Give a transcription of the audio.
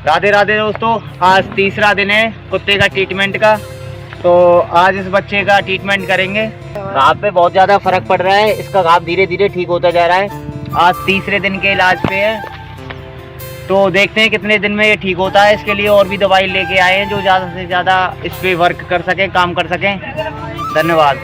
राधे राधे दोस्तों, आज तीसरा दिन है कुत्ते का ट्रीटमेंट का। तो आज इस बच्चे का ट्रीटमेंट करेंगे। घाव पे बहुत ज़्यादा फर्क पड़ रहा है, इसका घाव धीरे धीरे ठीक होता जा रहा है। आज तीसरे दिन के इलाज पे है, तो देखते हैं कितने दिन में ये ठीक होता है। इसके लिए और भी दवाई लेके आए हैं जो ज़्यादा से ज़्यादा इस पर वर्क कर सकें, काम कर सकें। धन्यवाद।